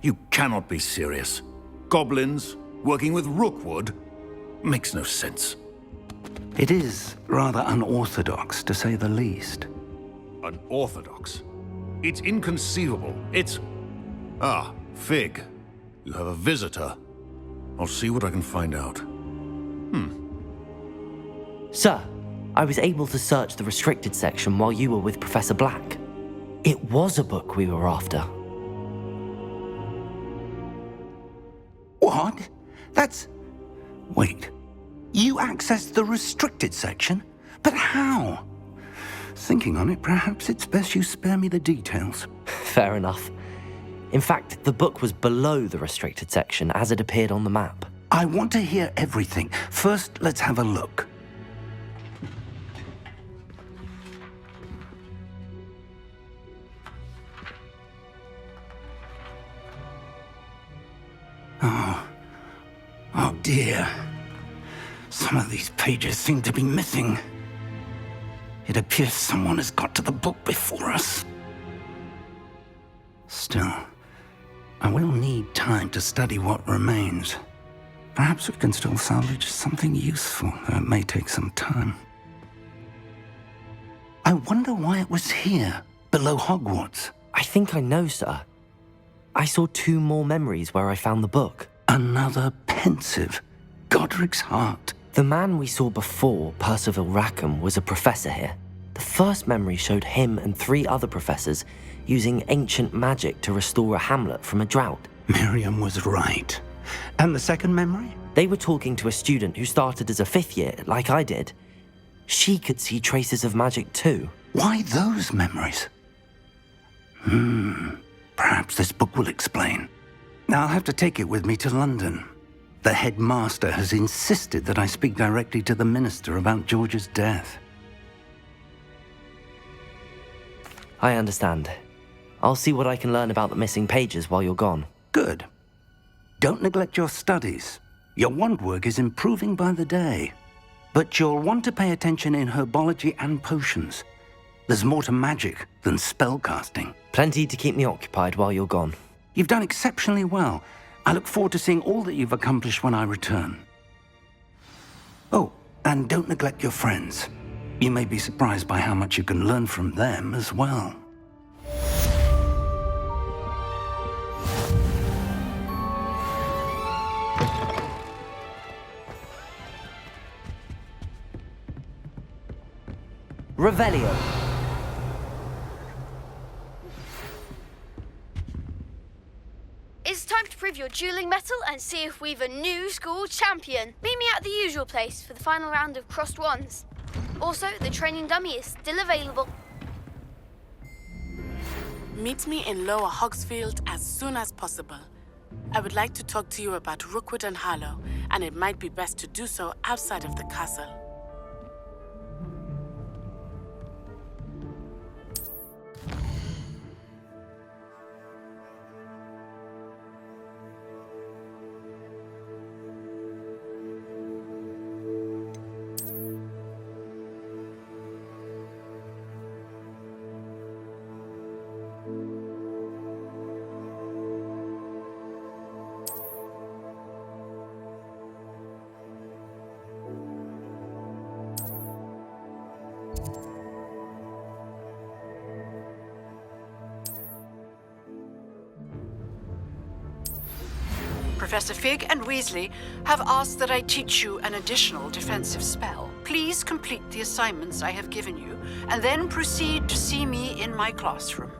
You cannot be serious. Goblins working with Rookwood? Makes no sense. It is rather unorthodox, to say the least. Unorthodox? It's inconceivable. It's... Ah, Fig. You have a visitor. I'll see what I can find out. Sir, I was able to search the restricted section while you were with Professor Black. It was a book we were after. What? That's... Wait. You accessed the restricted section? But how? Thinking on it, perhaps it's best you spare me the details. Fair enough. In fact, the book was below the restricted section as it appeared on the map. I want to hear everything. First, let's have a look. Oh dear. Some of these pages seem to be missing. It appears someone has got to the book before us. Still, I will need time to study what remains. Perhaps we can still salvage something useful, though it may take some time. I wonder why it was here, below Hogwarts. I think I know, sir. I saw 2 more memories where I found the book. Another pensive. Godric's heart. The man we saw before, Percival Rackham, was a professor here. The first memory showed him and 3 other professors using ancient magic to restore a hamlet from a drought. Miriam was right. And the second memory? They were talking to a student who started as a 5th year, like I did. She could see traces of magic too. Why those memories? Perhaps this book will explain. Now I'll have to take it with me to London. The headmaster has insisted that I speak directly to the minister about George's death. I understand. I'll see what I can learn about the missing pages while you're gone. Good. Don't neglect your studies. Your wand work is improving by the day. But you'll want to pay attention in herbology and potions. There's more to magic than spellcasting. Plenty to keep me occupied while you're gone. You've done exceptionally well. I look forward to seeing all that you've accomplished when I return. Oh, and don't neglect your friends. You may be surprised by how much you can learn from them as well. Revelio. It's time to prove your dueling mettle and see if we've a new school champion. Meet me at the usual place for the final round of crossed wands. Also, the training dummy is still available. Meet me in Lower Hogsfield as soon as possible. I would like to talk to you about Rookwood and Harlow, and it might be best to do so outside of the castle. Professor Fig and Weasley have asked that I teach you an additional defensive spell. Please complete the assignments I have given you, and then proceed to see me in my classroom.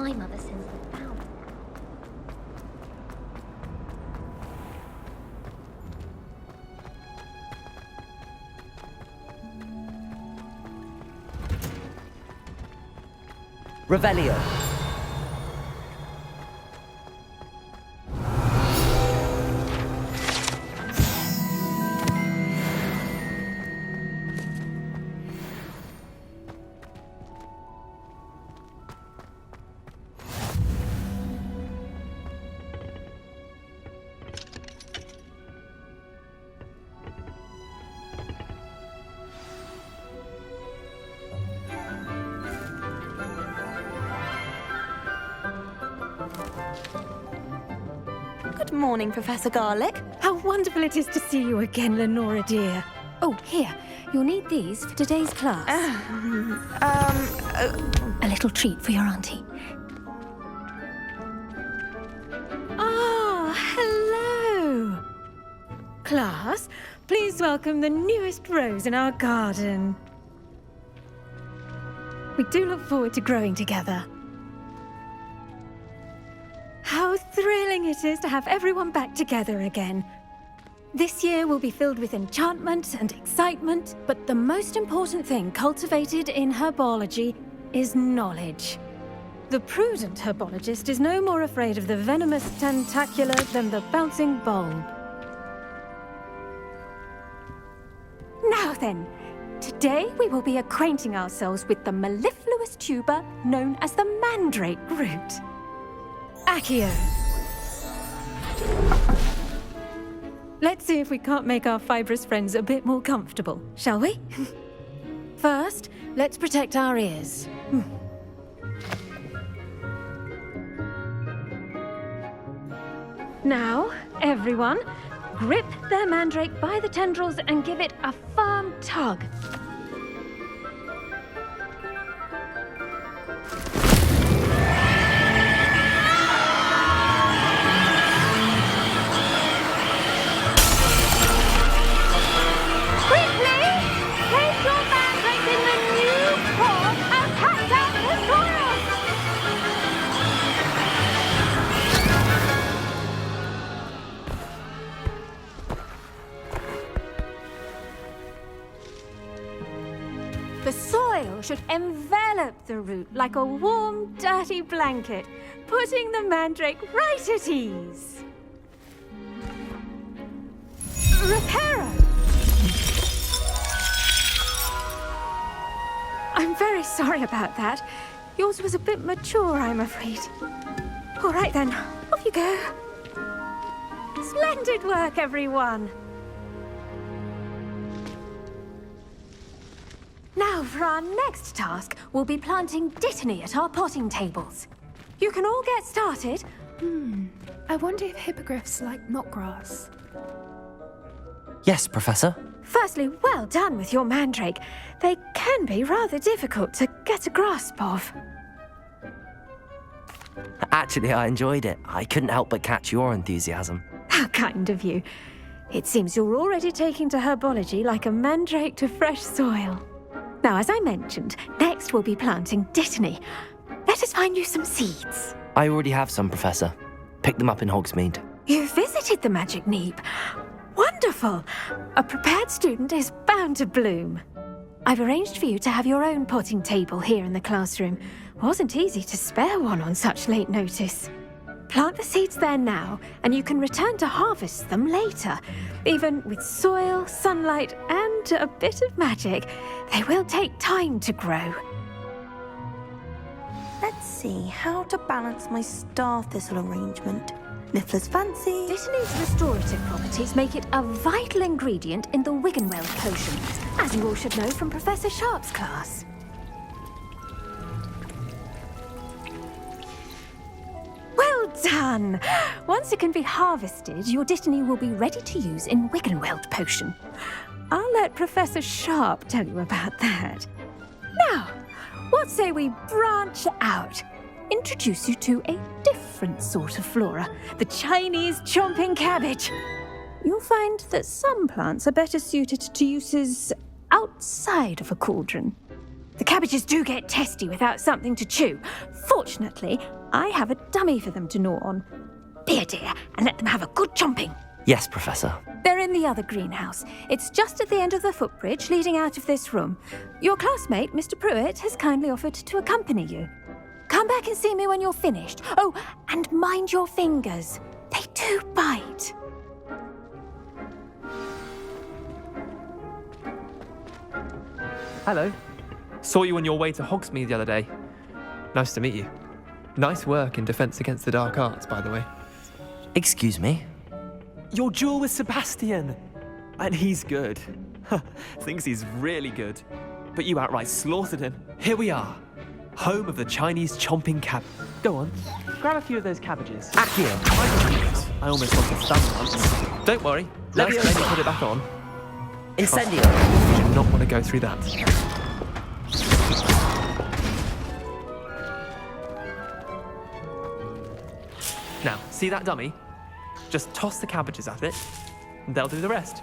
My mother sends them out. Revelio. Good morning, Professor Garlick. How wonderful it is to see you again, Lenora dear. Oh, here. You'll need these for today's class. A little treat for your auntie. Ah, hello. Class, please welcome the newest rose in our garden. We do look forward to growing together. How thrilling it is to have everyone back together again. This year will be filled with enchantment and excitement, but the most important thing cultivated in herbology is knowledge. The prudent herbologist is no more afraid of the venomous tentacula than the bouncing bulb. Now then, today we will be acquainting ourselves with the mellifluous tuber known as the mandrake root. Accio. Let's see if we can't make our fibrous friends a bit more comfortable, shall we? First, let's protect our ears. Now, everyone, grip their mandrake by the tendrils and give it a firm tug. The soil should envelop the root like a warm, dirty blanket, putting the mandrake right at ease. Reparo! I'm very sorry about that. Yours was a bit mature, I'm afraid. All right then, off you go. Splendid work, everyone. Now, for our next task, we'll be planting dittany at our potting tables. You can all get started. I wonder if hippogriffs like knotgrass. Yes, Professor. Firstly, well done with your mandrake. They can be rather difficult to get a grasp of. Actually, I enjoyed it. I couldn't help but catch your enthusiasm. How kind of you. It seems you're already taking to herbology like a mandrake to fresh soil. Now, as I mentioned, next we'll be planting dittany. Let us find you some seeds. I already have some, Professor. Pick them up in Hogsmeade. You visited the Magic Neep. Wonderful! A prepared student is bound to bloom. I've arranged for you to have your own potting table here in the classroom. Wasn't easy to spare one on such late notice. Plant the seeds there now, and you can return to harvest them later. Even with soil, sunlight, and a bit of magic, they will take time to grow. Let's see how to balance my star thistle arrangement. Niffler's fancy. Dittany's restorative properties make it a vital ingredient in the Wiggenweld potion, as you all should know from Professor Sharp's class. Well done! Once it can be harvested, your dittany will be ready to use in Wiggenweld potion. I'll let Professor Sharp tell you about that. Now, what say we branch out? Introduce you to a different sort of flora, the Chinese chomping cabbage. You'll find that some plants are better suited to uses outside of a cauldron. The cabbages do get testy without something to chew. Fortunately, I have a dummy for them to gnaw on. Be a dear and let them have a good chomping. Yes, Professor. They're in the other greenhouse. It's just at the end of the footbridge leading out of this room. Your classmate, Mr. Pruitt, has kindly offered to accompany you. Come back and see me when you're finished. Oh, and mind your fingers. They do bite. Hello. Saw you on your way to Hogsmeade the other day. Nice to meet you. Nice work in Defense Against the Dark Arts, by the way. Excuse me? Your duel with Sebastian! And he's good. Thinks he's really good. But you outright slaughtered him. Here we are. Home of the Chinese chomping cab. Go on. Grab a few of those cabbages. Accio! I almost lost a thumb once. Don't worry. Let's let me put it back on. Incendio! You do not want to go through that. Now, see that dummy? Just toss the cabbages at it, and they'll do the rest.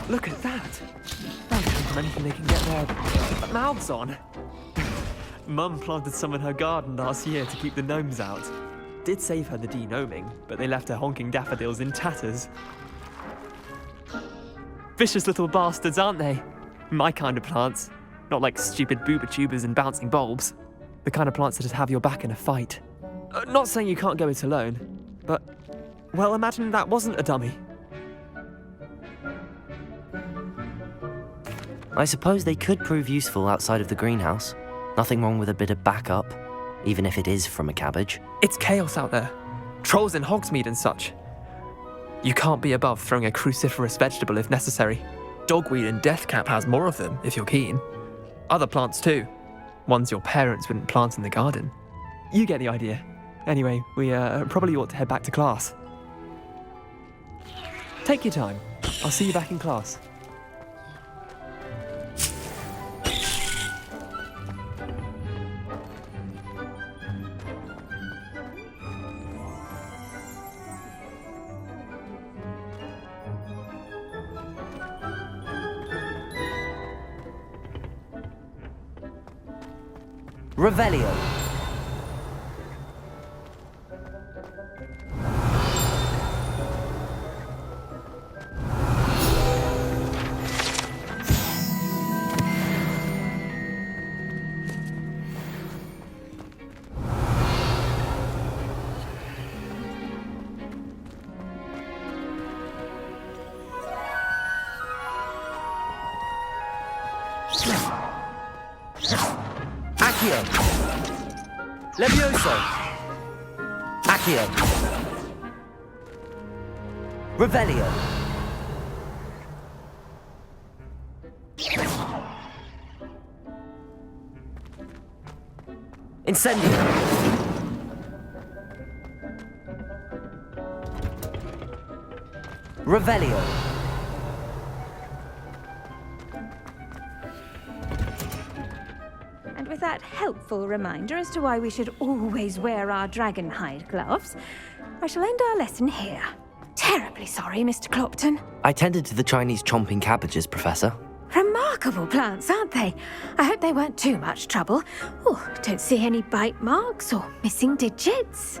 Look at that! They'll give them anything they can get their mouths on. Mum planted some in her garden last year to keep the gnomes out. Did save her the de-gnoming, but they left her honking daffodils in tatters. Vicious little bastards, aren't they? My kind of plants. Not like stupid booba tubers and bouncing bulbs. The kind of plants that just have your back in a fight. Not saying you can't go it alone, but, well, imagine that wasn't a dummy. I suppose they could prove useful outside of the greenhouse. Nothing wrong with a bit of backup, even if it is from a cabbage. It's chaos out there. Trolls in Hogsmeade and such. You can't be above throwing a cruciferous vegetable if necessary. Dogweed and deathcap has more of them, if you're keen. Other plants too. Ones your parents wouldn't plant in the garden. You get the idea. Anyway, we probably ought to head back to class. Take your time. I'll see you back in class. Revelio. Accio. Levioso. Accio. Revelio. Incendio. Revelio. And with that helpful reminder as to why we should always wear our dragon hide gloves, I shall end our lesson here. Terribly sorry, Mr. Clopton. I tended to the Chinese chomping cabbages, Professor. Remarkable plants, aren't they? I hope they weren't too much trouble. Oh, don't see any bite marks or missing digits.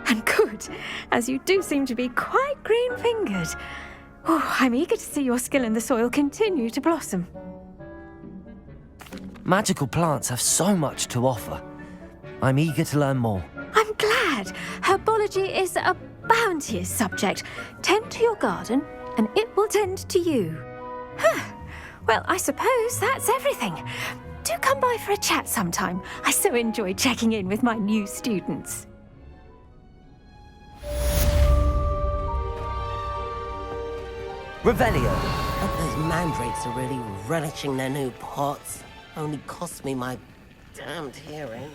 And good, as you do seem to be quite green-fingered. Oh, I'm eager to see your skill in the soil continue to blossom. Magical plants have so much to offer. I'm eager to learn more. I'm glad. Herbology is a bounteous subject. Tend to your garden, and it will tend to you. Huh. Well, I suppose that's everything. Do come by for a chat sometime. I so enjoy checking in with my new students. Revelio. Hope those mandrakes are really relishing their new pots. Only cost me my damned hearing.